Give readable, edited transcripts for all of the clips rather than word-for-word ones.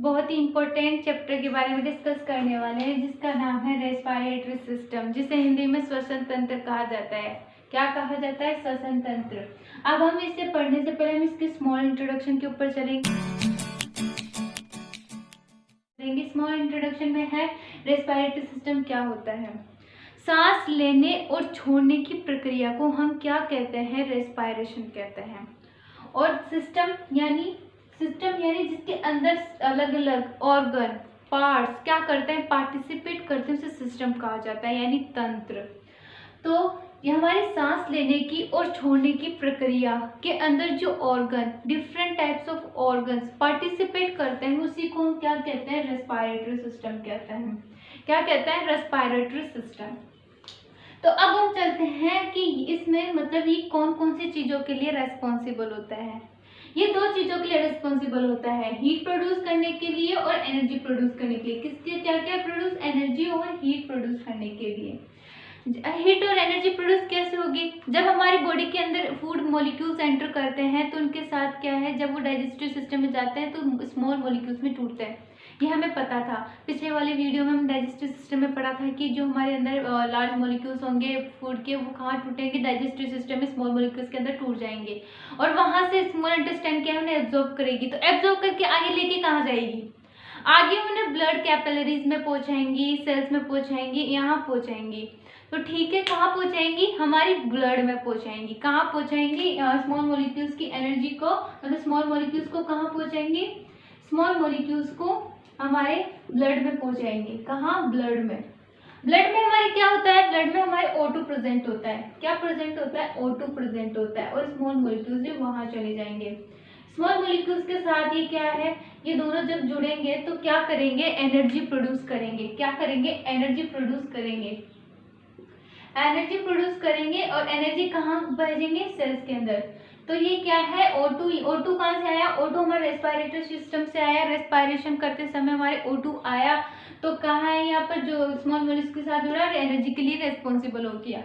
बहुत ही important chapter के बारे में डिस्कस करने वाले हैं, जिसका नाम है रेस्पिरेटरी सिस्टम, जिसे हिंदी में श्वसन तंत्र कहा जाता है। क्या कहा जाता है? श्वसन तंत्र। अब हम इसे पढ़ने से पहले हम इसके स्मॉल इंट्रोडक्शन के ऊपर चलेंगे। स्मॉल इंट्रोडक्शन में है रेस्पिरेटरी सिस्टम क्या होता है। सांस लेने और छोड़ने की प्रक्रिया को हम क्या कहते हैं? रेस्पिरेशन कहते हैं। और सिस्टम यानी जिसके अंदर अलग अलग ऑर्गन पार्ट्स क्या करते हैं? पार्टिसिपेट करते हैं, उसे सिस्टम कहा जाता है, यानी तंत्र। तो ये हमारी सांस लेने की और छोड़ने की प्रक्रिया के अंदर जो organ, different types of organs participate करते हैं, उसी को हम क्या कहते हैं? रेस्पिरेटरी सिस्टम कहते हैं। क्या कहते हैं? Respiratory system. तो अब हम चलते हैं कि इसमें मतलब ये कौन कौन सी चीज़ों के लिए रेस्पॉन्सिबल होता है। ये दो चीज़ों के लिए रिस्पॉन्सिबल होता है, हीट प्रोड्यूस करने के लिए और एनर्जी प्रोड्यूस करने के लिए। किसके क्या क्या प्रोड्यूस? एनर्जी और हीट प्रोड्यूस करने के लिए। हीट और एनर्जी प्रोड्यूस कैसे होगी? जब हमारी बॉडी के अंदर फूड मॉलिक्यूल्स एंटर करते हैं तो उनके साथ क्या है, जब वो डाइजेस्टिव सिस्टम में जाते हैं तो स्मॉल मॉलिक्यूल्स में टूटते हैं। ये हमें पता था, पिछले वाले वीडियो में हम डाइजेस्टिव सिस्टम में पढ़ा था कि जो हमारे अंदर लार्ज मॉलिक्यूल्स होंगे फूड के, वो कहाँ टूटेंगे? डाइजेस्टिव सिस्टम में स्मॉल मॉलिक्यूल्स के अंदर टूट जाएंगे और वहाँ से स्मॉल इंटेस्टाइन क्या है, उन्हें एब्जॉर्ब करेगी। तो एब्जॉर्ब करके आगे लेके कहाँ जाएगी? आगे उन्हें ब्लड कैपिलरीज में पहुँचाएंगी, सेल्स में पहुँचाएंगी, यहाँ पहुँचाएंगी। तो ठीक है, कहाँ पहुँचाएंगी? हमारी ब्लड में पहुँचाएंगी। कहाँ पहुँचाएंगी? स्मॉल मॉलिक्यूल्स की एनर्जी को, मतलब स्मॉल मॉलिक्यूल्स को कहाँ पहुँचाएंगी? स्मॉल मॉलिक्यूल्स को हमारे ब्लड में पहुँचाएंगे। कहाँ? ब्लड में। ब्लड में हमारे क्या होता है? ब्लड में हमारे O2 प्रेजेंट होता है। क्या प्रेजेंट होता है? O2 प्रेजेंट होता है और स्मॉल मॉलिक्यूल्स भी वहाँ चले जाएंगे। स्मॉल मॉलिक्यूल्स के साथ ये क्या है, ये दोनों जब जुड़ेंगे तो क्या करेंगे? एनर्जी प्रोड्यूस करेंगे। क्या करेंगे? एनर्जी प्रोड्यूस करेंगे। एनर्जी प्रोड्यूस करेंगे और एनर्जी कहाँ भेजेंगे? सेल्स के अंदर। तो ये क्या है? O2 कहाँ से आया? O2 हमारे रेस्पिरेटरी सिस्टम से आया। रेस्पिरेशन करते समय हमारे O2 आया तो कहाँ है? यहाँ पर जो स्मॉल मॉलिक्यूल्स के साथ जुड़ा एनर्जी के लिए रेस्पॉन्सिबल हो गया।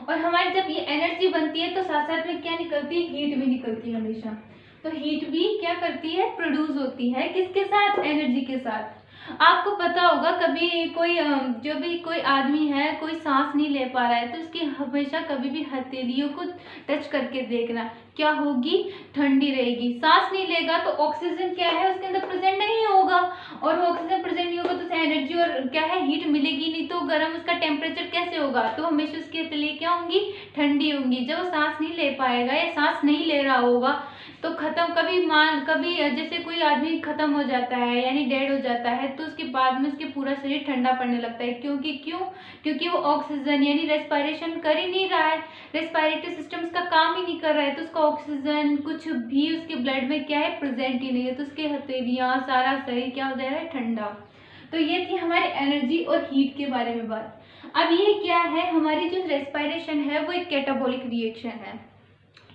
और हमारी जब ये एनर्जी बनती है तो साथ साथ में क्या निकलती है? हीट भी निकलती है हमेशा। तो हीट भी क्या करती है? प्रोड्यूस होती है। किसके साथ? एनर्जी के साथ। आपको पता होगा कभी कोई जो भी कोई आदमी है, कोई सांस नहीं ले पा रहा है तो उसकी हमेशा कभी भी हथेलियों को टच करके देखना, क्या होगी? ठंडी रहेगी। सांस नहीं लेगा तो ऑक्सीजन क्या है, उसके अंदर प्रेजेंट नहीं होगा, और ऑक्सीजन प्रेजेंट नहीं होगा तो उसे एनर्जी और क्या है, हीट मिलेगी नहीं, तो गर्म उसका टेम्परेचर कैसे होगा? तो हमेशा उसकी हथेलियाँ क्या होंगी? ठंडी होंगी। जब वो सांस नहीं ले पाएगा या सांस नहीं ले रहा होगा तो कभी जैसे कोई आदमी खत्म हो जाता है यानी डेड हो जाता है तो उसके बाद में उसके पूरा शरीर ठंडा पड़ने लगता है। क्योंकि वो ऑक्सीजन यानी रेस्पिरेशन कर ही नहीं रहा है, रेस्पिरेटरी सिस्टम उसका काम ही नहीं कर रहा है, तो उसका ऑक्सीजन कुछ भी उसके ब्लड में क्या है? प्रेजेंट ही नहीं है, तो उसके हथेलियाँ सारा शरीर क्या हो जा रहा है? ठंडा। तो ये थी हमारी एनर्जी और हीट के बारे में बात। अब ये क्या है, हमारी जो रेस्पिरेशन है वो एक कैटाबॉलिक रिएक्शन है।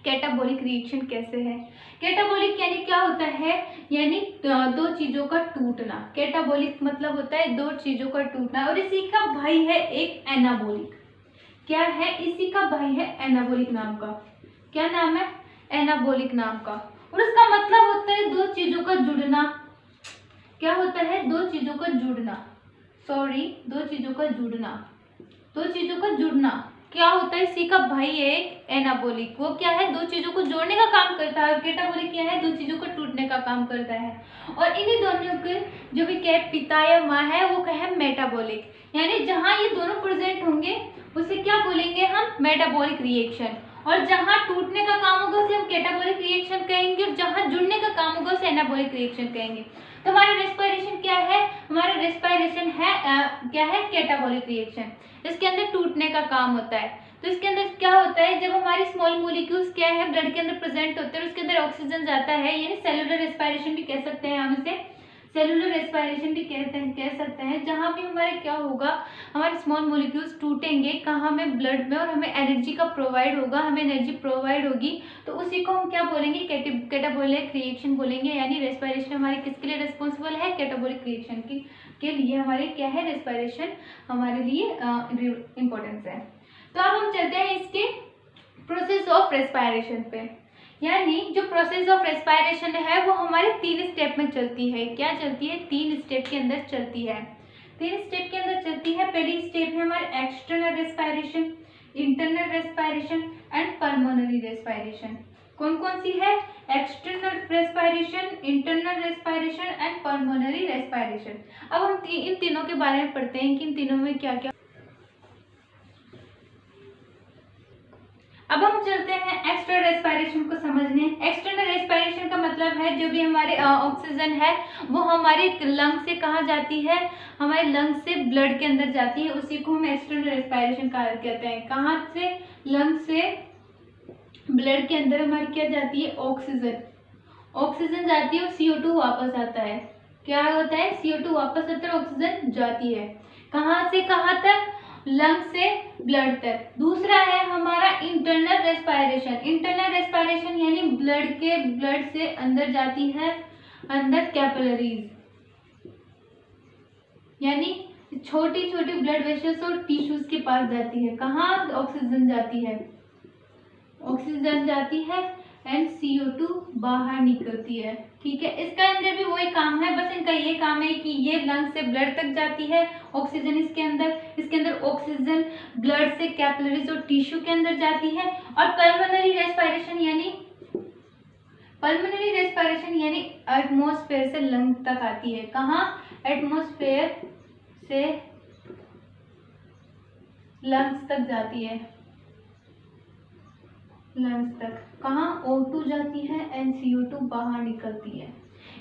कैटाबॉलिक रिएक्शन कैसे है? कैटाबॉलिक यानी क्या होता है? यानी दो चीजों का टूटना। कैटाबॉलिक मतलब होता है दो चीजों का टूटना, और इसी का भाई है एक एनाबॉलिक। क्या है? इसी का भाई है एनाबॉलिक नाम का। क्या नाम है? एनाबॉलिक नाम का। और उसका मतलब होता है दो चीजों का जुड़ना। क्या होता है? दो चीजों का जुड़ना। दो चीजों का जुड़ना। दो चीजों का जुड़ना क्या होता है? इसी का भाई है एक एनाबॉलिक। वो क्या है? दो चीजों को जोड़ने का काम करता है। और कैटाबॉलिक क्या है? दो चीजों को टूटने का काम करता है। और इन्हीं दोनों के जो भी क्या पिता या माँ है वो क्या है? मेटाबॉलिक। यानी जहाँ ये दोनों प्रेजेंट होंगे उसे क्या बोलेंगे हम? Metabolic reaction. और जहाँ टूटने का काम होगा उसे हम कैटाबॉलिक रिएक्शन कहेंगे, और जहाँ जुड़ने का काम होगा उसे एनाबॉलिक रिएक्शन कहेंगे। तो हमारा रेस्पिरेशन क्या है? हमारा रेस्पिरेशन है क्या है? Catabolic reaction. इसके अंदर टूटने का काम होता है। तो इसके अंदर क्या होता है? जब हमारी स्मॉल मॉलिक्यूल्स क्या है ब्लड के अंदर प्रेजेंट होते हैं, उसके अंदर ऑक्सीजन जाता है, यानी सेलुलर रेस्पिरेशन भी कह सकते हैं हम इसे। सेलुलर रेस्पिरेशन भी कह सकते हैं। जहाँ भी हमारे क्या होगा, हमारे स्मॉल मॉलिक्यूल्स टूटेंगे कहाँ में? ब्लड में, और हमें एनर्जी का प्रोवाइड होगा, हमें एनर्जी प्रोवाइड होगी, तो उसी को हम क्या बोलेंगे? कैटाबॉलिक रिएक्शन बोलेंगे। यानी रेस्पिरेशन हमारे किसके लिए रिस्पॉन्सिबल है? कैटाबॉलिक रिएक्शन के लिए हमारे क्या है? रेस्पिरेशन हमारे लिए इम्पोर्टेंस है। तो अब हम चलते हैं इसके प्रोसेस ऑफ रेस्पिरेशन पे। यानी जो प्रोसेस ऑफ रेस्पायरेशन है वो हमारे 3 स्टेप में चलती है। क्या चलती है? 3 स्टेप के अंदर चलती है। 3 स्टेप के अंदर चलती है। पहली स्टेप है हमारे external respiration, internal respiration and pulmonary respiration. कौन कौन सी है? External respiration, internal respiration and pulmonary respiration. अब हम इन तीनों के बारे में पढ़ते हैं कि इन तीनों में क्या क्या। अब हम चलते हैं एक्सटर्नल रेस्पायरेशन को समझने। एक्सटर्नल रेस्पायरेशन का मतलब है जो भी हमारे ऑक्सीजन है वो हमारे लंग से कहाँ जाती है? हमारे लंग से ब्लड के अंदर जाती है, उसी को हम एक्सटर्नल रेस्पायरेशन कहते हैं। कहाँ से? लंग से ब्लड के अंदर हमारी क्या जाती है? ऑक्सीजन। ऑक्सीजन जाती है और CO2 वापस आता है। क्या होता है? CO2 वापस आता है, ऑक्सीजन जाती है। कहाँ से कहाँ तक? लंग से ब्लड तक। दूसरा है हमारा इंटरनल रेस्पायरेशन। इंटरनल रेस्पायरेशन यानी ब्लड से अंदर जाती है, अंदर कैपिलरीज, यानी छोटी छोटी ब्लड वेसल्स और टिश्यूज के पास जाती है। कहाँ? ऑक्सीजन जाती है, ऑक्सीजन जाती है एंड CO2 बाहर निकलती है। ठीक है, इसका अंदर भी वही काम है, बस इनका ये काम है कि ये लंग से ब्लड तक जाती है ऑक्सीजन, इसके अंदर ऑक्सीजन ब्लड से कैपिलरीज और टिश्यू के अंदर जाती है। और पल्मोनरी रेस्पायरेशन यानी एटमॉस्फेयर से लंग तक आती है। कहाँ? एटमॉस्फेयर से लंग्स तक जाती है, लंग्स तक। कहाँ? O2 जाती है एंड CO2 बाहर निकलती है।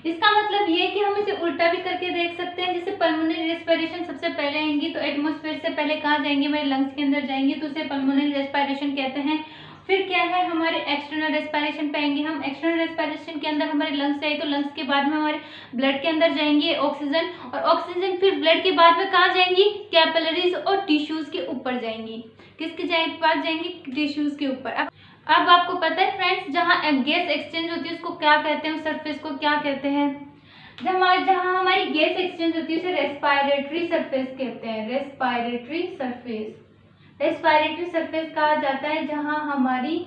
इसका मतलब ये कि हम इसे उल्टा भी करके देख सकते हैं। जैसे पल्मोनरी रेस्पिरेशन सबसे पहले आएंगी तो एटमॉस्फेयर से पहले कहाँ जाएंगे? हमारे लंग्स के अंदर जाएंगे, तो उसे पल्मोनरी रेस्पिरेशन कहते हैं। फिर क्या है? हमारे एक्सटर्नल रेस्पिरेशन पे आएंगे हम। एक्सटर्नल रेस्पिरेशन के अंदर हमारे लंग्स से आई तो लंग्स के बाद में हमारे ब्लड के अंदर जाएंगे ऑक्सीजन, और ऑक्सीजन फिर ब्लड के बाद में कहाँ जाएंगी? कैपिलरीज और टिश्यूज के ऊपर जाएंगी। किसके पास जाएंगी? टिश्यूज के ऊपर। अब आपको पता है फ्रेंड्स, जहाँ गैस एक्सचेंज होती है उसको क्या कहते हैं? उस सरफेस को क्या कहते हैं? जहाँ हमारी गैस एक्सचेंज होती है उसे रेस्पिरेटरी सरफेस कहते हैं। रेस्पिरेटरी सरफेस कहा जाता है जहाँ हमारी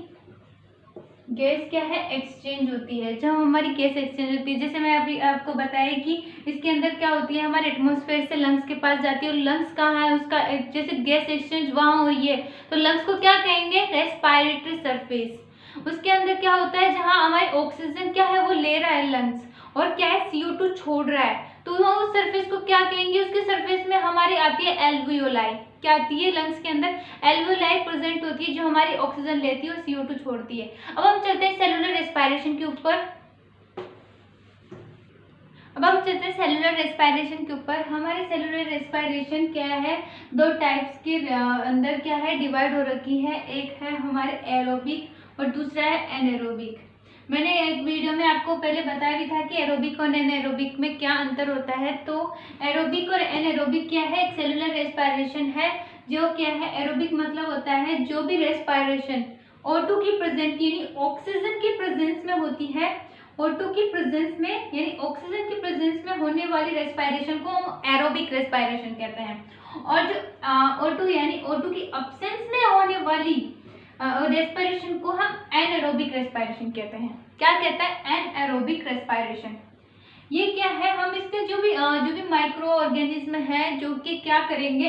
गैस क्या है? एक्सचेंज होती है। जब हमारी गैस एक्सचेंज होती है, जैसे मैं अभी आपको बताया कि इसके अंदर क्या होती है? हमारे एटमॉस्फेयर से लंग्स के पास जाती है, और लंग्स कहाँ है उसका? जैसे गैस एक्सचेंज वहाँ हो रही है तो लंग्स को क्या कहेंगे? Respiratory surface. उसके अंदर क्या होता है? जहाँ हमारे ऑक्सीजन क्या है वो ले रहा है लंग्स, और क्या है? CO2 छोड़ रहा है, तो उस सरफेस को क्या कहेंगे? उसके सरफेस में हमारी आती है एल्वियोलाई। क्या आती है? लंग्स के अंदर एल्वियोलाई प्रेजेंट होती है जो हमारी ऑक्सीजन लेती है और CO2 छोड़ती है। अब हम चलते हैं सेलुलर रेस्पिरेशन के ऊपर। हमारे सेलुलर रेस्पिरेशन क्या है? 2 टाइप्स के अंदर क्या है? डिवाइड हो रखी है। एक है हमारे एरोबिक और दूसरा है एनारोबिक। मैंने एक वीडियो में आपको पहले बताया भी था कि एरोबिक और एनारोबिक में क्या अंतर होता है। तो एरोबिक और एनारोबिक क्या है? एक सेलुलर रेस्पिरेशन है जो क्या है? एरोबिक मतलब होता है जो भी रेस्पिरेशन O2 की प्रेजेंट यानी ऑक्सीजन की प्रेजेंस में होती है, O2 की प्रेजेंस में यानी ऑक्सीजन की प्रेजेंस में होने वाली रेस्पिरेशन को हम एरोबिक रेस्पिरेशन कहते हैं। और जो O2 यानी O2 की अब्सेंस में होने वाली रेस्पिरेशन को हम एनारोबिक रेस्पिरेशन कहते हैं। क्या कहता है? Anaerobic respiration. ये क्या है? हम इसके जो भी माइक्रो ऑर्गेनिज्म है जो कि क्या करेंगे?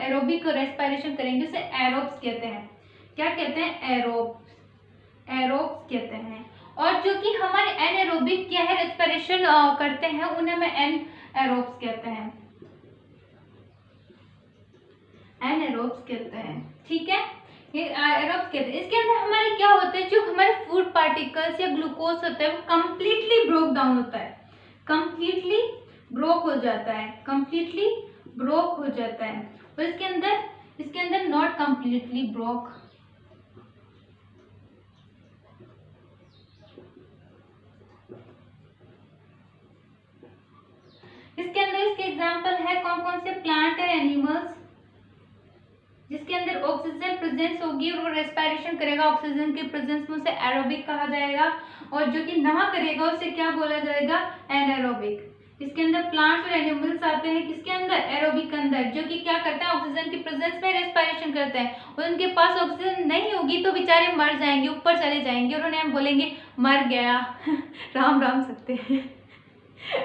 एरोबिक रेस्पिरेशन करेंगे, उसे एरोब्स कहते हैं। क्या कहते हैं? एरोब्स कहते हैं। और जो कि हमारे एनारोबिक क्या है? रेस्पिरेशन करते हैं, उन्हें हम एनारोब्स कहते हैं। एनारोब्स कहते हैं। ठीक है, ये एरोब्स कहते हैं। इसके अंदर हमारे क्या होता है? जो हमारे फूड पार्टिकल्स या ग्लूकोज होता है वो कम्प्लीटली ब्रोक डाउन होता है, कम्प्लीटली ब्रोक हो जाता है। और इसके अंदर नॉट कम्प्लीटली ब्रोक। इसके अंदर इसके एग्जाम्पल है कौन कौन से? प्लांट और एनिमल्स, जिसके अंदर ऑक्सीजन प्रेजेंस होगी और वो रेस्पिरेशन करेगा ऑक्सीजन की प्रेजेंस में, उसे एरोबिक कहा जाएगा। और जो कि ना करेगा उसे क्या बोला जाएगा? एनारोबिक। इसके अंदर प्लांट्स और एनिमल्स आते हैं किसके अंदर? एरोबिक के अंदर, जो कि क्या करते हैं? ऑक्सीजन की प्रेजेंस में रेस्पिरेशन करते हैं, और उनके पास ऑक्सीजन नहीं होगी तो बेचारे मर जाएंगे, ऊपर चले जाएंगे, और उन्हें हम बोलेंगे मर गया राम राम सकते हैं।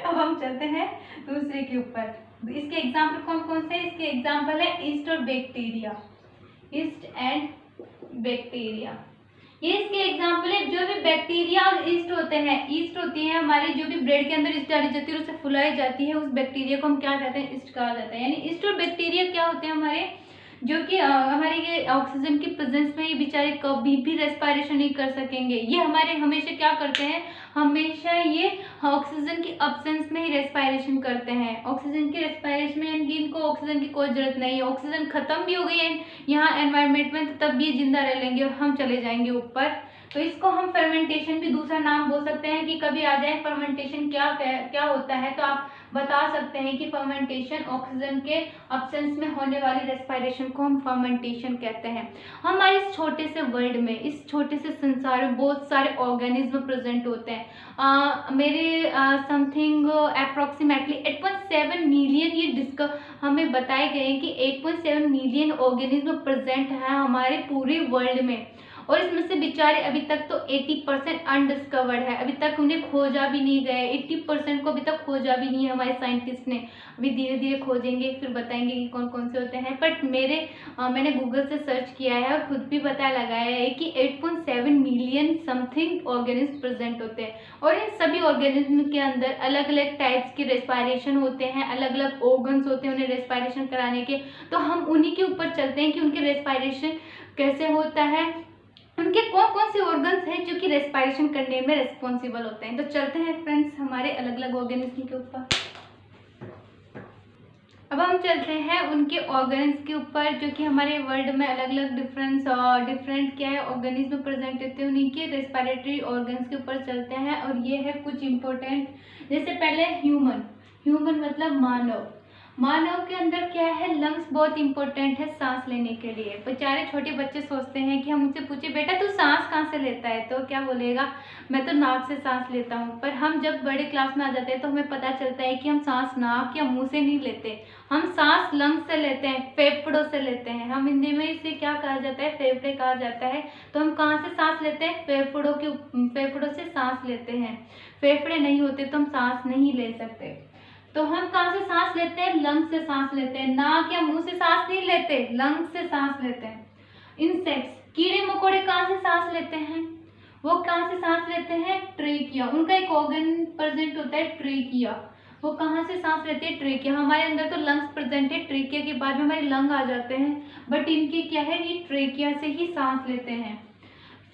अब हम चलते हैं दूसरे के ऊपर। इसके एग्जाम्पल कौन कौन से हैं? इसके एग्जाम्पल है ईस्ट और बैक्टीरिया, ईस्ट एंड बैक्टीरिया। ये इसके एग्जाम्पल है। जो भी बैक्टीरिया और ईस्ट होते हैं, ईस्ट होती है हमारी जो भी ब्रेड के अंदर ईस्ट डाली जाती है, उससे फुलाई जाती है, उस बैक्टीरिया को हम क्या कहते हैं? ईस्ट कहा जाता है। यानी ईस्ट और बैक्टीरिया क्या होते हैं हमारे, जो कि हमारे ये ऑक्सीजन की प्रेजेंस में ये बेचारे कभी भी रेस्पिरेशन नहीं कर सकेंगे। ये हमारे हमेशा क्या करते हैं? हमेशा ये ऑक्सीजन की अब्सेंस में ही रेस्पिरेशन करते हैं। ऑक्सीजन की रेस्पिरेशन में यानी इनको ऑक्सीजन की कोई जरूरत नहीं है। ऑक्सीजन खत्म भी हो गई है यहाँ एनवायरनमेंट में, तो तब भी ये जिंदा रह लेंगे और हम चले जाएंगे ऊपर। तो इसको हम फर्मेंटेशन भी दूसरा नाम बोल सकते हैं कि कभी आ जाए फर्मेंटेशन क्या होता है, तो आप बता सकते हैं कि फर्मेंटेशन ऑक्सीजन के अब्सेंस में होने वाली रेस्पिरेशन को हम फर्मेंटेशन कहते हैं। हमारे इस छोटे से वर्ल्ड में, इस छोटे से संसार में बहुत सारे ऑर्गेनिज्म प्रेजेंट होते हैं। मेरे समथिंग अप्रोक्सीमेटली 8.7 मिलियन ये हमें बताए गए हैं कि 8.7 मिलियन ऑर्गेनिज्म प्रेजेंट है हमारे पूरे वर्ल्ड में। और इसमें से बेचारे अभी तक तो 80% अनडिस्कवर्ड है, अभी तक उन्हें खोजा भी नहीं गया। 80% को अभी तक खोजा भी नहीं है हमारे साइंटिस्ट ने। अभी धीरे धीरे खोजेंगे, फिर बताएंगे कि कौन कौन से होते हैं। बट मैंने गूगल से सर्च किया है और खुद भी पता लगाया है कि 8.7 मिलियन समथिंग ऑर्गेनिज्म प्रेजेंट होते हैं। और इन सभी ऑर्गेनिज्म के अंदर अलग अलग टाइप्स के रेस्पिरेशन होते हैं, अलग अलग ऑर्गन्स होते हैं उन्हें रेस्पिरेशन कराने के। तो हम उन्हीं के ऊपर चलते हैं कि उनके रेस्पिरेशन कैसे होता है, उनके कौन कौन से ऑर्गन्स हैं जो कि रेस्पिरेशन करने में रिस्पॉन्सिबल होते हैं। तो चलते हैं फ्रेंड्स हमारे अलग अलग ऑर्गेनिज्म के ऊपर। अब हम चलते हैं उनके ऑर्गन्स के ऊपर जो कि हमारे वर्ल्ड में अलग अलग डिफरेंट क्या है ऑर्गेनिज्म प्रेजेंट होते हैं, उन्हीं के रेस्पिरेटरी ऑर्गन्स के ऊपर चलते हैं। और ये है कुछ इंपॉर्टेंट, जैसे पहले ह्यूमन मतलब मानव। मानव के अंदर क्या है? लंग्स बहुत इंपॉर्टेंट है सांस लेने के लिए। बेचारे छोटे बच्चे सोचते हैं कि हम उनसे पूछे बेटा तू सांस कहाँ से लेता है, तो क्या बोलेगा? मैं तो नाक से सांस लेता हूँ। पर हम जब बड़े क्लास में आ जाते हैं तो हमें पता चलता है कि हम सांस नाक या मुंह से नहीं लेते, हम सांस लंग्स से लेते हैं, फेफड़ों से लेते हैं। हम हिंदी में इसे क्या कहा जाता है? फेफड़े कहा जाता है। तो हम कहाँ से सांस लेते हैं? फेफड़ों से सांस लेते हैं। फेफड़े नहीं होते तो हम सांस नहीं ले सकते। तो हम कहाँ से सांस लेते हैं? लंग्स से सांस लेते हैं। नाक या मुंह से सांस नहीं लेते, लंग्स से सांस लेते हैं। इंसेक्ट्स, कीड़े मकोड़े कहाँ से सांस लेते हैं? वो कहाँ से सांस लेते हैं? ट्रेकिया, उनका एक ऑर्गन प्रेजेंट होता है ट्रेकिया। वो कहाँ से सांस लेते हैं? ट्रेकिया। हमारे अंदर तो लंग्स प्रेजेंट है, ट्रेकिया के बाद में हमारे लंग आ जाते हैं, बट इनके क्या है? ये ट्रेकिया से ही सांस लेते हैं।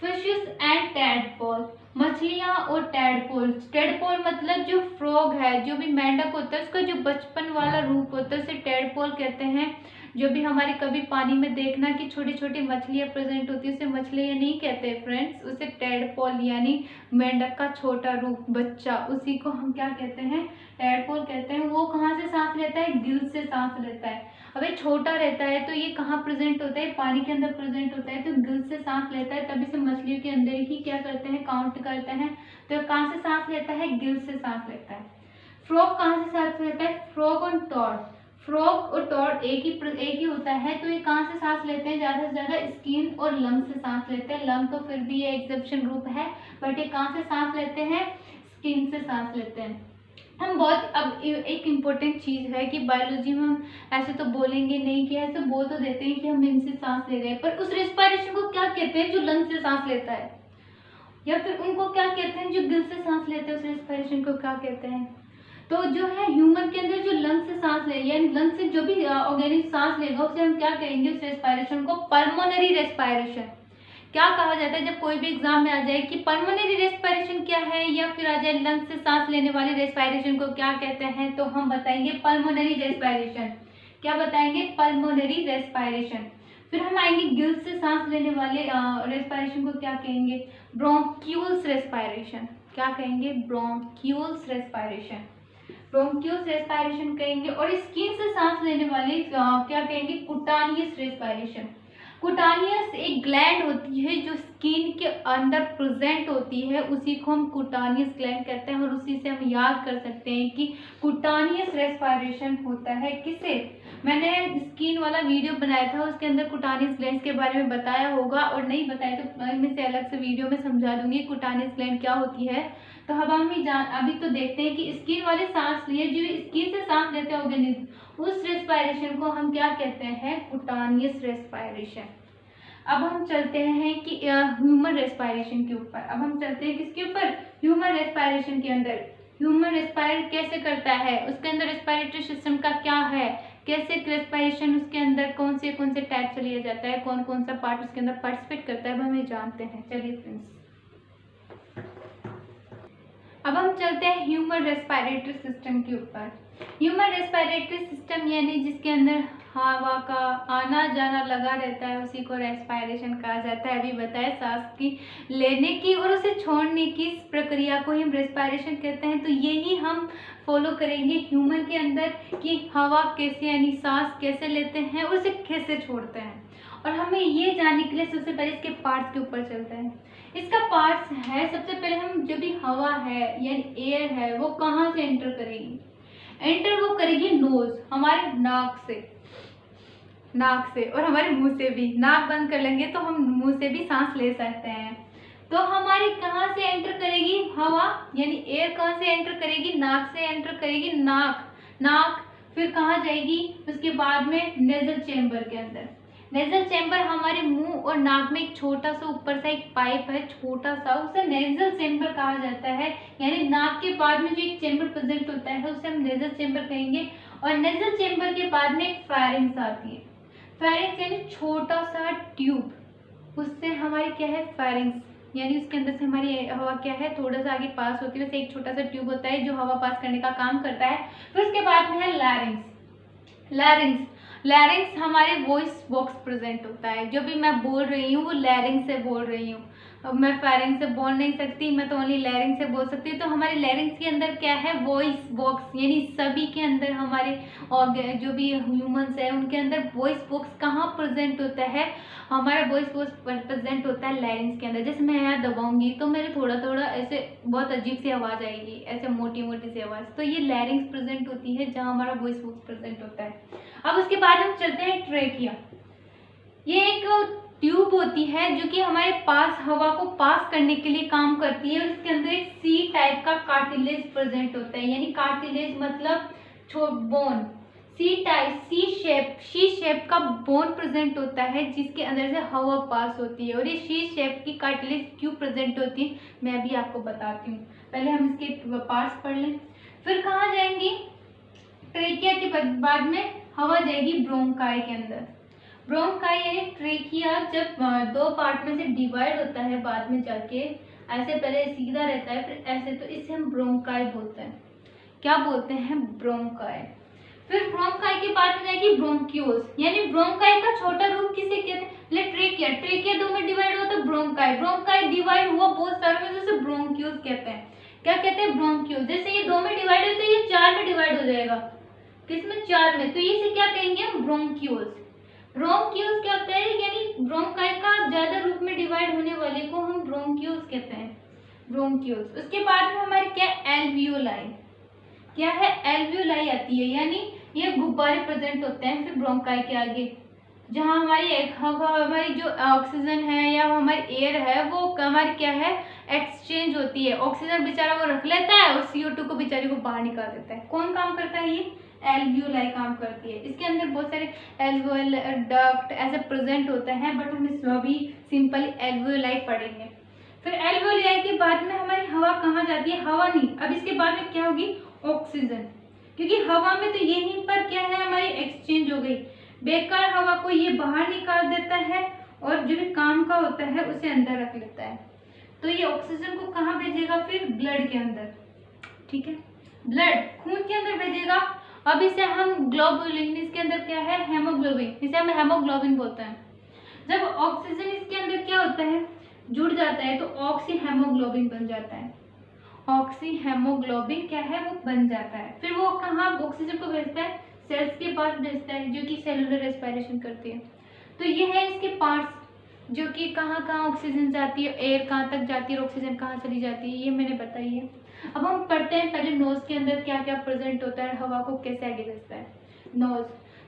फिशेस एंड टैडपोल, मछलियाँ और टैडपोल। टैडपोल मतलब जो फ्रॉग है, जो भी मेंढक होता है उसका जो बचपन वाला रूप होता है उसे टैडपोल कहते हैं। जो भी हमारे कभी पानी में देखना कि छोटी छोटी मछलियाँ प्रेजेंट होती है उसे मछलियाँ नहीं कहते फ्रेंड्स, उसे टैडपोल यानी मेंढक का छोटा रूप, बच्चा, उसी को हम क्या कहते हैं? टैडपोल कहते हैं। वो कहाँ से सांस लेता है? गिल से सांस लेता है। अब ये छोटा रहता है तो ये कहाँ प्रेजेंट होता है? पानी के अंदर प्रेजेंट होता है, तो गिल से सांस लेता है, तभी से मछलियों के अंदर ही क्या करते हैं? काउंट करते हैं। तो कहाँ से सांस लेता है? गिल से सांस लेता है। फ्रॉग कहाँ से सांस लेता है? फ्रॉग और टॉड, फ्रॉग और टॉड एक ही होता है। तो ये कहाँ से सांस लेते हैं? ज़्यादा से ज़्यादा स्किन और लंग से सांस लेते हैं। लंग तो फिर भी ये एक्सेप्शन रूप है, बट ये कहाँ से सांस लेते हैं? स्किन से सांस लेते हैं। हम बहुत, अब एक इम्पोर्टेंट चीज़ है कि बायोलॉजी में हम ऐसे तो बोलेंगे नहीं कि ऐसे बोल तो देते हैं कि हम इनसे सांस ले रहे हैं, पर उस रेस्पिरेशन को क्या कहते हैं जो लंग से सांस लेता है? या फिर उनको क्या कहते हैं जो दिल से सांस लेते हैं? उस रेस्पिरेशन को क्या कहते हैं? तो जो है ह्यूमन के अंदर जो लंग से सांस ले, यानी लंग से जो भी ऑर्गेनिक सांस लेगा उसे हम क्या कहेंगे? उस रेस्पिरेशन को पल्मोनरी रेस्पिरेशन। क्या कहा जाता है जब कोई भी एग्जाम में आ जाए कि पल्मोनरी रेस्पिरेशन क्या है, या फिर आ जाए लंग से सांस लेने वाली रेस्पिरेशन को क्या कहते हैं, तो हम बताएंगे पल्मोनरी रेस्पिरेशन। क्या बताएंगे? Pulmonary respiration. फिर हम आएंगे गिल से सांस लेने वाले रेस्पिरेशन को क्या कहेंगे? Bronchioles respiration. क्या कहेंगे? ब्रोंक्यूल्स रेस्पिरेशन, ब्रोंक्यूल्स रेस्पिरेशन कहेंगे। और स्किन से सांस लेने वाले क्या कहेंगे? Cutaneous respiration. कुटानियस एक ग्लैंड होती है जो स्किन के अंदर प्रेजेंट होती है, उसी को हम कुटानियस ग्लैंड कहते हैं। और उसी से हम याद कर सकते हैं कि कुटानियस रेस्पिरेशन होता है किसे? मैंने स्किन वाला वीडियो बनाया था, उसके अंदर कुटानियस ग्लैंड्स के बारे में बताया होगा, और नहीं बताया तो मैं इसे अलग से वीडियो में समझा दूंगी कुटानियस ग्लैंड क्या होती है। तो अब हम अभी तो देखते हैं कि स्किन वाले सांस लिए, जो स्किन से सांस लेते हैं ऑर्गेनिज्म, उस रेस्पिरेशन को हम क्या कहते हैं, कुटानियस रेस्पिरेशन। अब हम चलते हैं कि ह्यूमन रेस्पिरेशन के ऊपर। अब हम चलते हैं किसके ऊपर, ह्यूमन रेस्पिरेशन के अंदर। ह्यूमन रेस्पायरेट कैसे करता है, उसके अंदर रेस्पिरेटरी सिस्टम का क्या है, कैसे रेस्पिरेशन उसके अंदर कौन से टाइप से लिया जाता है, कौन कौन सा पार्ट उसके अंदर पार्टिसिपेट करता है, अब हमें जानते हैं। चलिए फ्रेंड्स, अब हम चलते हैं ह्यूमन रेस्पिरेटरी सिस्टम के ऊपर। ह्यूमन रेस्पिरेटरी सिस्टम यानी जिसके अंदर हवा का आना जाना लगा रहता है, उसी को रेस्पिरेशन कहा जाता है। अभी बताया सांस की लेने की और उसे छोड़ने की प्रक्रिया को हम रेस्पिरेशन कहते हैं। तो यही हम फॉलो करेंगे ह्यूमन के अंदर कि हवा कैसे यानी सांस कैसे लेते हैं और उसे कैसे छोड़ते हैं। और हमें ये जानने के लिए सबसे पहले इसके पार्ट्स के ऊपर चलते हैं। इसका पार्ट्स है, सबसे पहले हम जो भी हवा है यानी एयर है वो कहाँ से एंटर करेगी, एंटर वो करेगी नोज, हमारे नाक से और हमारे मुंह से भी। नाक बंद कर लेंगे तो हम मुंह से भी सांस ले सकते हैं। तो हमारी कहाँ से एंटर करेगी हवा यानी एयर, कहाँ से एंटर करेगी, नाक से एंटर करेगी, नाक फिर कहाँ जाएगी, उसके बाद में नेजल चेम्बर के अंदर। नेजल चेम्बर हमारे मुंह और नाक में एक छोटा सा ऊपर सा एक पाइप है, छोटा सा, उसे नेजल चेम्बर कहा जाता है। यानी नाक के बाद में जो एक चेम्बर प्रेजेंट होता है उसे हम नेजल चेम्बर कहेंगे। और नेजल चेम्बर के बाद में एक फेरिंग्स आती है। फेरिंग्स यानी छोटा सा ट्यूब, उससे हमारी क्या है, फेरिंग्स यानी उसके अंदर से हमारी हवा क्या है, थोड़ा सा आगे पास होती है, वैसे एक छोटा सा ट्यूब होता है जो हवा पास करने का काम करता है। फिर उसके बाद में है लैरिंग्स हमारे वॉइस बॉक्स प्रेजेंट होता है। जो भी मैं बोल रही हूँ वो लैरिंग से बोल रही हूँ, अब मैं फेरिंग से बोल नहीं सकती, मैं तो ओनली लैरिंग से बोल सकती हूँ। तो हमारे लैरिंग्स के अंदर क्या है, वॉइस बॉक्स, यानी सभी के अंदर हमारे जो भी ह्यूमंस है उनके अंदर वॉइस बॉक्स कहाँ प्रेजेंट होता है, हमारा वॉइस बॉक्स प्रेजेंट होता है लैरिंग्स के अंदर। जैसे मैं यहाँ दबाऊंगी तो मेरे थोड़ा थोड़ा ऐसे बहुत अजीब सी आवाज़ आएगी, ऐसे मोटी मोटी सी आवाज़, तो ये लैरिंग्स प्रेजेंट होती है जहाँ हमारा वॉइस बॉक्स प्रेजेंट होता है। अब उसके बाद हम चलते हैं ट्रेकिया। ये एक ट्यूब होती है जो कि हमारे पास हवा को पास करने के लिए काम करती है, और इसके अंदर एक सी टाइप का कार्टिलेज प्रेजेंट होता है। यानी कार्टिलेज मतलब बोन, सी शेप का बोन प्रेजेंट होता है जिसके अंदर से हवा पास होती है। और ये सी शेप की कार्टिलेज क्यों प्रेजेंट होती है मैं अभी आपको बताती हूँ। पहले हम इसके पार्ट्स पढ़ लें, फिर कहाँ जाएंगी, ट्रेकिया के बाद में हवा जाएगी ब्रोंकाई के अंदर। ब्रोंकाई यानी ट्रेकिया जब दो पार्ट में से डिवाइड होता है बाद में जाके, ऐसे पहले सीधा रहता है फिर ऐसे, तो इसे हम ब्रोंकाई बोलते हैं। क्या बोलते हैं, ब्रोंकाई। फिर ब्रोंकाई के बाद में जाएगी ब्रोंक्यूल्स, यानी ब्रोंकाई का छोटा रूप किसे कहते हैं, ट्रेकिया दो में डिवाइड हुआ तो ब्रोंकाई डिवाइड हुआ बहुत सारे में, जैसे ब्रोंक्यूल्स कहते हैं। क्या कहते हैं, ब्रोंक्यूल्स। जैसे ये दो में डिवाइड हुआ तो ये चार में डिवाइड हो जाएगा, किसमें, चार में, तो इसे क्या कहेंगे हम, ब्रोंक्यूल्स। ब्रोंक्यूल्स क्या होता है, यानी ब्रोंकाई का ज्यादा रूप में डिवाइड होने वाले को हम ब्रोंक्यूल्स कहते हैं, ब्रोंक्यूल्स। उसके बाद में हमारे क्या, एल्वियोलाई। क्या है, एल्वियोलाई आती है, यानी ये गुब्बारे प्रेजेंट होते हैं फिर ब्रोंकाई के आगे, जहाँ हमारी जो ऑक्सीजन है या हमारी एयर है वो हमारी क्या है, एक्सचेंज होती है। ऑक्सीजन बेचारा वो रख लेता है और CO2 को बेचारे को बाहर निकाल देता है। कौन काम करता है, ये एल्वियोलाई काम करती है। इसके अंदर बहुत सारे एल्वियोल डक्ट ऐसे प्रेजेंट होते हैं, बट हम इसमें भी सिंपली एल्वियोलाई पढ़ेंगे। फिर एल्वियोलाई के बाद में हमारी हवा कहाँ जाती है, हवा नहीं, अब इसके बाद में क्या होगी, ऑक्सीजन। क्योंकि हवा में तो यहीं पर क्या है, हमारी एक्सचेंज हो गई, बेकार हवा को ये बाहर निकाल देता है और जो भी काम का होता है उसे अंदर रख लेता है। तो ये ऑक्सीजन को कहाँ भेजेगा, फिर ब्लड के अंदर, ठीक है, ब्लड खून के अंदर भेजेगा। अब इसे हम ग्लोबुलिन, इसके अंदर क्या है, हेमोग्लोबिन, इसे हम हेमोग्लोबिन बोलते हैं। जब ऑक्सीजन इसके अंदर क्या होता है, जुड़ जाता है तो ऑक्सी हेमोग्लोबिन बन जाता है। ऑक्सी हेमोग्लोबिन क्या है, वो बन जाता है। फिर वो कहाँ ऑक्सीजन को भेजता है, सेल्स के पास भेजता है जो कि सेलुलर रेस्पिरेशन करती है। तो ये है इसके पार्ट्स, जो कि कहाँ कहाँ ऑक्सीजन जाती है, एयर कहाँ तक जाती है और ऑक्सीजन कहाँ चली जाती है, ये मैंने बताई है। अब हम पढ़ते हैं पहले नोज के अंदर क्या क्या प्रेजेंट होता है, हवा को कैसे आगे भेजता है।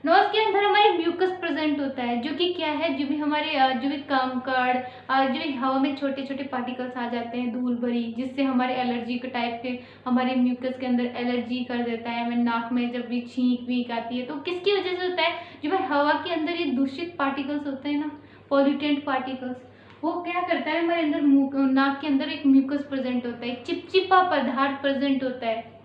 नोज के अंदर हमारे म्यूकस प्रेजेंट होता है, जो कि क्या है, जो भी हमारे जो भी कंकड़ जो भी हवा में छोटे छोटे पार्टिकल्स आ जाते हैं धूल भरी, जिससे हमारे एलर्जी के टाइप के हमारे म्यूकस के अंदर एलर्जी कर देता है। हमें नाक में जब भी छींक वीक आती है तो किसकी वजह से होता है, जो भाई हवा के अंदर ये दूषित पार्टिकल्स होते हैं ना, पॉल्यूटेंट पार्टिकल्स, वो क्या करता है, हमारे अंदर नाक के अंदर एक म्यूकस प्रेजेंट होता है, चिपचिपा पदार्थ प्रेजेंट होता है,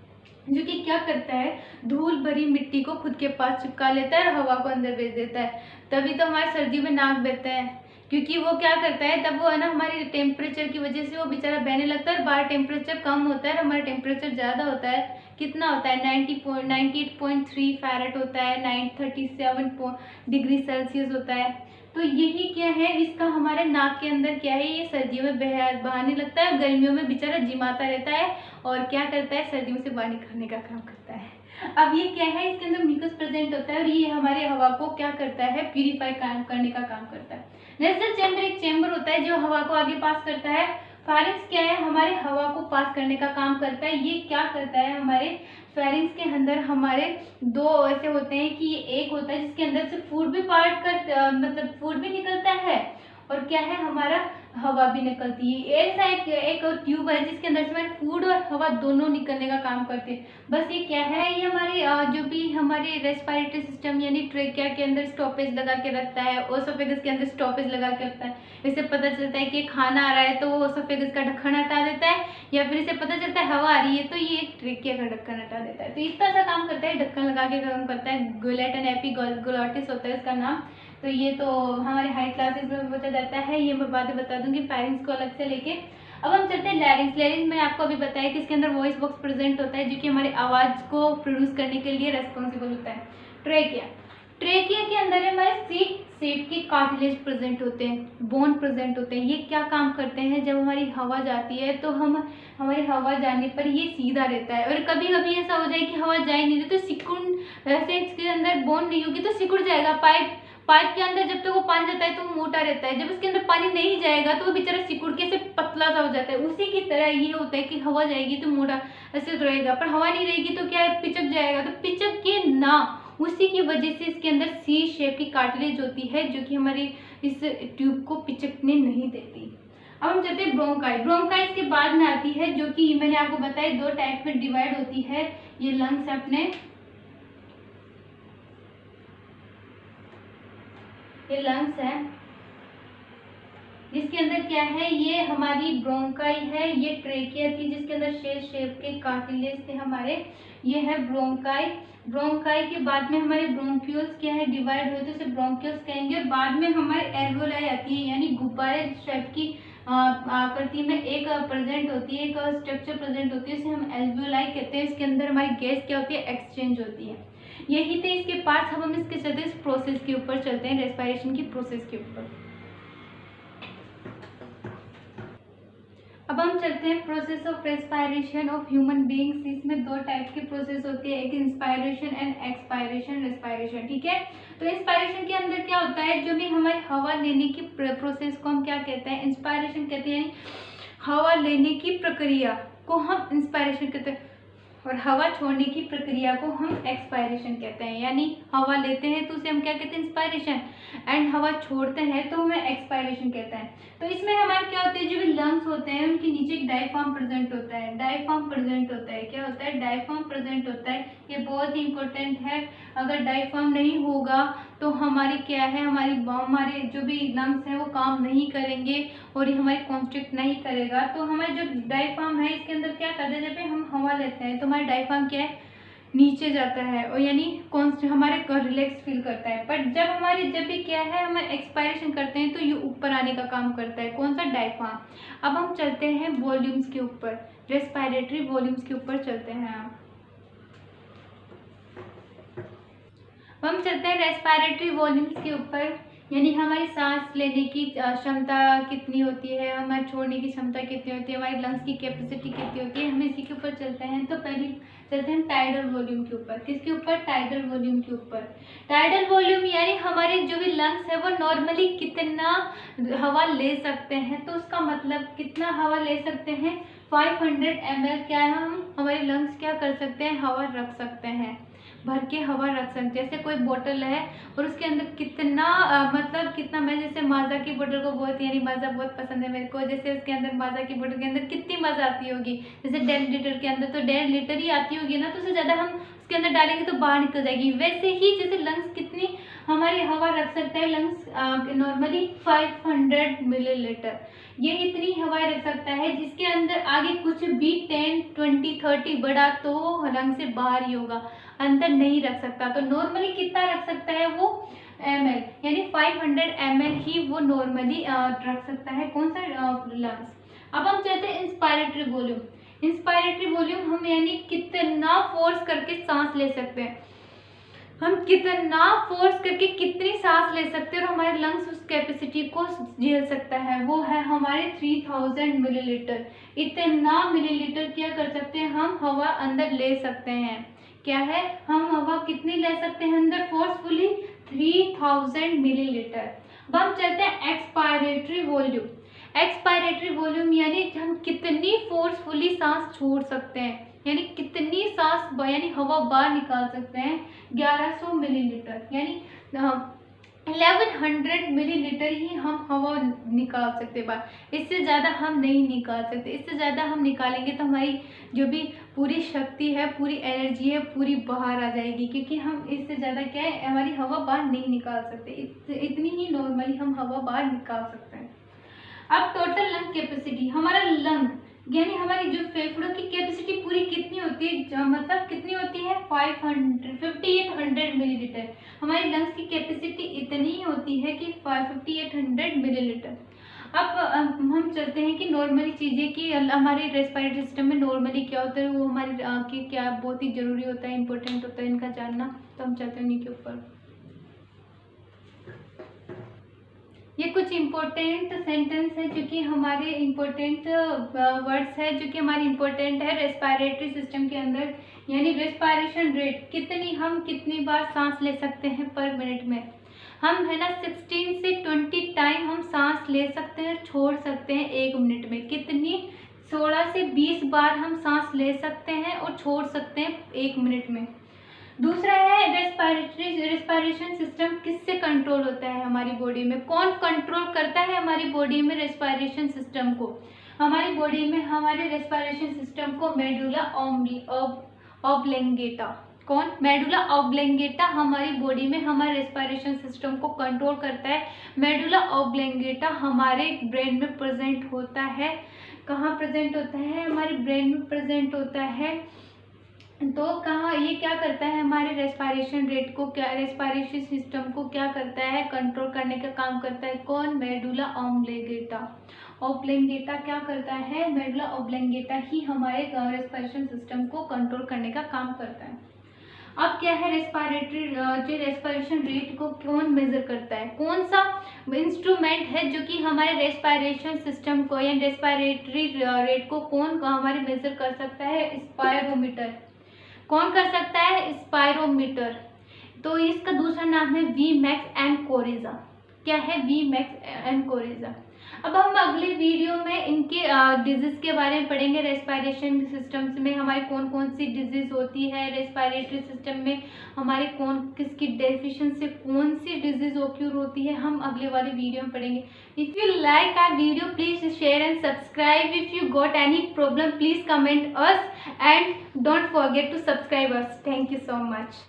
जो कि क्या करता है, धूल भरी मिट्टी को खुद के पास चिपका लेता है और हवा को अंदर भेज देता है। तभी तो हमारे सर्दी में नाक बहता है, क्योंकि वो क्या करता है, तब वो है ना हमारी टेम्परेचर की वजह से वो बेचारा बहने लगता है और बाहर टेम्परेचर कम होता है और हमारा टेम्परेचर ज़्यादा होता है। कितना होता है, 98.3 फ़ारेनहाइट होता है, 937 डिग्री सेल्सियस होता है। तो यही क्या है, इसका हमारे नाक के अंदर क्या है, ये सर्दियों में बहाने लगता है, गर्मियों में बेचारा जिमाता रहता है और क्या करता है, सर्दियों से बाहर निकलने का काम करता है। अब ये क्या है, इसके अंदर म्यूकस प्रेजेंट होता है और ये हमारे हवा को क्या करता है, प्यूरिफाई करने का काम करता है। नेजल चैम्बर एक चैम्बर होता है जो हवा को आगे पास करता है। फेरिंक्स क्या है, हमारे हवा को पास करने का काम करता है। ये क्या करता है, हमारे फेरिंक्स के अंदर हमारे दो ऐसे होते हैं कि एक होता है जिसके अंदर से फूड भी पार्ट कर मतलब फूड भी निकलता है और क्या है, हमारा हवा भी निकलती है। एक ट्यूब है जिसके अंदर से हमारे फूड और हवा दोनों निकलने का काम करते हैं। बस ये क्या है, ये हमारे जो भी हमारे रेस्पिरेटरी सिस्टम यानी ट्रेकिया के अंदर स्टॉपेज लगा के रखता है, ओसोफेगस के अंदर स्टॉपेज लगा के रखता है। इससे पता चलता है कि खाना आ रहा है तो वो ओसोफेगस का ढक्कन हटा देता है, या फिर इसे पता चलता है हवा आ रही है तो ये ट्रेकिया का ढक्कन हटा देता है। तो इस तरह से काम करता है, ढक्कन लगा के काम करता है। गुलेट एंड एपिग्लोटिस होता है इसका नाम। तो ये तो हमारे हाई क्लासेस में बता जाता है, ये मैं बातें बता दूंगी फेरिंक्स को अलग से लेके। अब हम चलते हैं लैरिंक्स। लैरिंक्स मैंने आपको अभी बताया कि इसके अंदर वॉइस बॉक्स प्रेजेंट होता है, जो कि हमारी आवाज़ को प्रोड्यूस करने के लिए रेस्पॉन्सिबल होता है। ट्रेकिया, ट्रेकिया के अंदर हमारे सीट शेप के कार्टिलेज प्रेजेंट होते हैं, बोन प्रेजेंट होते हैं। ये क्या काम करते हैं, जब हमारी हवा जाती है तो हमारी हवा जाने पर ये सीधा रहता है, और कभी कभी ऐसा हो जाए कि हवा जा ही नहीं रही तो सिकुड़, ऐसे इसके अंदर बोन नहीं होगी तो सिकुड़ जाएगा। पाइप के अंदर जब तक वो पानी जाता है तो मोटा रहता है, जब उसके अंदर पानी नहीं जाएगा तो वो बेचारा सिकुड़ के से पतला सा हो जाता है। उसी की तरह ये होता है कि हवा जाएगी तो मोटा ऐसे तो रहेगा, पर हवा नहीं रहेगी तो क्या है, पिचक जाएगा। तो पिचक के ना, उसी की वजह से इसके अंदर सी शेप की कार्टिलेज होती है, जो कि हमारी इस ट्यूब को पिचकने नहीं देती। अब हम चलते हैं ब्रोंकाई। ब्रोंकाई इसके बाद में आती है, जो कि मैंने आपको बताया दो टाइप में डिवाइड होती है। ये लंग्स अपने, ये लंग्स है जिसके अंदर क्या है, ये हमारी ब्रोंकाई है। ये ट्रेकिया थी जिसके अंदर शेप के कार्टिलेज थे हमारे, ये है ब्रोंकाई। ब्रोंकाई के बाद में हमारे ब्रोंक्यूल्स क्या है, डिवाइड हुए तो इसे ब्रोंक्यूल्स कहेंगे। और बाद में हमारे एल्वोलाई आती है, यानी गुब्बारे शेप की आकृति में एक प्रेजेंट होती है, एक स्ट्रक्चर प्रेजेंट होती है, इसे हम एल्वोलाई कहते हैं। इसके अंदर हमारी गैस क्या होती है, एक्सचेंज होती है। यही थे इसके पार्ट्स। अब हम इसके चलते इस प्रोसेस के ऊपर चलते हैं, रेस्पिरेशन की प्रोसेस के ऊपर। अब हम चलते हैं process of respiration of human beings. इसमें दो टाइप की प्रोसेस होती है, एक इंस्पायरेशन एंड एक्सपायरेशन, रेस्पिरेशन। ठीक है, तो इंस्पायरेशन के अंदर क्या होता है, जो भी हमारी हवा लेने की प्रोसेस को हम क्या कहते हैं, इंस्पायरेशन कहते हैं। यानी हवा लेने की प्रक्रिया को हम इंस्पायरेशन कहते हैं, और हवा छोड़ने की प्रक्रिया को हम एक्सपायरेशन कहते हैं। यानी हवा लेते हैं तो उसे हम क्या कहते हैं, इंस्पायरेशन, एंड हवा छोड़ते हैं तो हमें एक्सपायरेशन कहते हैं। तो इसमें हमारे क्या होते हैं, जो भी लंग्स होते हैं उनके नीचे एक डायफ्राम प्रेजेंट होता है। डायफ्राम प्रेजेंट होता है, क्या होता है, डायफ्राम प्रेजेंट होता है। ये बहुत ही इंपॉर्टेंट है। अगर डायफ्राम नहीं होगा तो हमारी क्या है, हमारे जो भी लंग्स हैं वो काम नहीं करेंगे और ये हमारी कॉन्स्ट्रिक्ट नहीं करेगा। तो हमारे जो डायफ्राम है इसके अंदर क्या करते हैं, जब हम हवा लेते हैं तो हमारा डायफ्राम क्या है, नीचे जाता है, और यानी हमारे को रिलैक्स फील करता है। पर जब भी क्या है, हम एक्सपायरेशन करते हैं तो ये ऊपर आने का काम करता है। कौन सा, डायफ्राम। अब हम चलते हैं वॉल्यूम्स के ऊपर, रेस्पिरेटरी वॉल्यूम्स के ऊपर चलते हैं। हम चलते हैं रेस्पिरेटरी वॉल्यूम्स के ऊपर, यानी हमारी सांस लेने की क्षमता कितनी होती है, हमारे छोड़ने की क्षमता कितनी होती है, हमारी लंग्स की कैपेसिटी कितनी होती है, हम इसी के ऊपर चलते हैं। तो पहले चलते हैं टाइडल वॉल्यूम के ऊपर। किसके ऊपर, टाइडल वॉल्यूम के ऊपर। टाइडल वॉल्यूम यानी हमारे जो भी लंग्स है वो नॉर्मली कितना हवा ले सकते हैं। तो उसका मतलब कितना हवा ले सकते हैं, 500 ml क्या है, हम हमारे लंग्स क्या कर सकते हैं, हवा रख सकते हैं। भर के हवा रख सकते हैं। जैसे कोई बोतल है और उसके अंदर कितना मतलब कितना, मैं जैसे माजा की बोतल को बहुत, यानी माजा बहुत पसंद है मेरे को, जैसे उसके अंदर माजा की बोतल के अंदर कितनी माजा आती होगी, जैसे 1.5 लीटर के अंदर तो 1.5 लीटर ही आती होगी ना, तो उससे ज़्यादा हम उसके अंदर डालेंगे तो बाहर निकल जाएगी। वैसे ही जैसे लंग्स कितनी हमारी हवा रख सकता है, लंग्स नॉर्मली 500 मिलीलीटर, ये इतनी हवाएं रख सकता है, जिसके अंदर आगे कुछ भी 10, 20, 30 बढ़ा तो लंग से बाहर ही होगा, अंदर नहीं रख सकता। तो नॉर्मली कितना रख सकता है वो ml, यानी 500 ml ही वो नॉर्मली रख सकता है कौन सा लंग्स। अब हम चाहते हैं इंस्पायरेटरी वॉल्यूम। इंस्पायरेटरी वॉल्यूम हम यानी कितना फोर्स करके सांस ले सकते हैं, हम कितना फोर्स करके कितनी सांस ले सकते हैं और हमारे लंग्स उस कैपेसिटी को झेल सकता है, वो है हमारे 3000 मिलीलीटर। इतना मिलीलीटर क्या कर सकते हैं, हम हवा अंदर ले सकते हैं। क्या है, हम हवा कितनी ले सकते हैं अंदर फोर्सफुली, 3000 मिलीलीटर। अब हम चलते हैं एक्सपायरेटरी वॉल्यूम। एक्सपायरेटरी वॉल्यूम यानी हम कितनी फोर्सफुली सांस छोड़ सकते हैं, यानी कितनी सांस यानी हवा बाहर निकाल सकते हैं, 1100 मिलीलीटर, यानी 1100 मिलीलीटर ही हम हवा निकाल सकते हैं बाहर, इससे ज़्यादा हम नहीं निकाल सकते। इससे ज़्यादा हम निकालेंगे तो हमारी जो भी पूरी शक्ति है, पूरी एनर्जी है, पूरी बाहर आ जाएगी, क्योंकि हम इससे ज़्यादा क्या है, हमारी हवा बाहर नहीं निकाल सकते। इतनी ही नॉर्मली हम हवा बाहर निकाल सकते हैं। अब टोटल लंग कैपेसिटी, हमारा लंग यानी हमारी जो फेफड़ों की कैपेसिटी पूरी कितनी होती है, मतलब कितनी होती है, 5800 मिलीलीटर। हमारी लंग्स की कैपेसिटी इतनी ही होती है कि 5800 मिलीलीटर। अब हम चलते हैं कि नॉर्मली चीज़ें कि हमारे रेस्पिरेटरी सिस्टम में नॉर्मली क्या होता है, वो हमारे कि क्या बहुत ही ज़रूरी होता है, इंपॉर्टेंट होता है इनका जानना। तो हम चलते हैं उन्हीं के ऊपर। ये कुछ इम्पोर्टेंट सेंटेंस है जो कि हमारे इम्पोर्टेंट वर्ड्स है जो कि हमारी इम्पोर्टेंट है रेस्पिरेटरी सिस्टम के अंदर, यानी रेस्पिरेशन रेट कितनी, हम कितनी बार सांस ले सकते हैं पर मिनट में। हम है ना 16 से 20 टाइम हम सांस ले सकते हैं, छोड़ सकते हैं 1 मिनट में। कितनी, 16 से 20 बार हम सांस ले सकते हैं और छोड़ सकते हैं 1 मिनट में। दूसरा है रेस्पिरेशन सिस्टम किससे कंट्रोल होता है हमारी बॉडी में, कौन कंट्रोल करता है हमारी बॉडी में रेस्पिरेशन सिस्टम को। हमारी बॉडी में हमारे रेस्पिरेशन सिस्टम को मेडुला ऑब्लेंगेटा, कौन, मेडुला ऑब्लेंगेटा हमारी बॉडी में हमारे रेस्पिरेशन सिस्टम को कंट्रोल करता है। मेडुला ऑब्लेंगेटा हमारे ब्रेन में प्रेजेंट होता है। कहाँ प्रेजेंट होता है, हमारे ब्रेन में प्रेजेंट होता है। तो कहाँ ये क्या करता है, हमारे रेस्पिरेशन रेट को, क्या रेस्पिरेशन सिस्टम को क्या करता है, कंट्रोल करने का काम करता है, कौन, मेडुला ऑब्लेंगेटा। ऑब्लेंगेटा क्या करता है, मेडुला ऑब्लेंगेटा ही हमारे रेस्पिरेशन सिस्टम को कंट्रोल करने का काम करता है। अब क्या है, रेस्पिरेशन रेट को कौन मेजर करता है, कौन सा इंस्ट्रूमेंट है जो कि हमारे रेस्पिरेशन सिस्टम को या रेस्पिरेटरी रेट को कौन हमारे मेजर कर सकता है, स्पायरोमीटर। कौन कर सकता है, स्पायरोमीटर। तो इसका दूसरा नाम है वी मैक्स एंड कोरेजा। क्या है, वी मैक्स एंड कोरेजा। अब हम अगले वीडियो में इनके डिजीज के बारे में पढ़ेंगे। रेस्पिरेशन सिस्टम्स में हमारे कौन कौन सी डिजीज होती है, रेस्पिरेटरी सिस्टम में हमारे कौन किसकी डेफिशिएंसी कौन सी डिजीज ऑक्यूर होती है, हम अगले वाले वीडियो में पढ़ेंगे। If you like our video please share and subscribe. If you got any problem please comment us and don't forget to subscribe us. Thank you so much.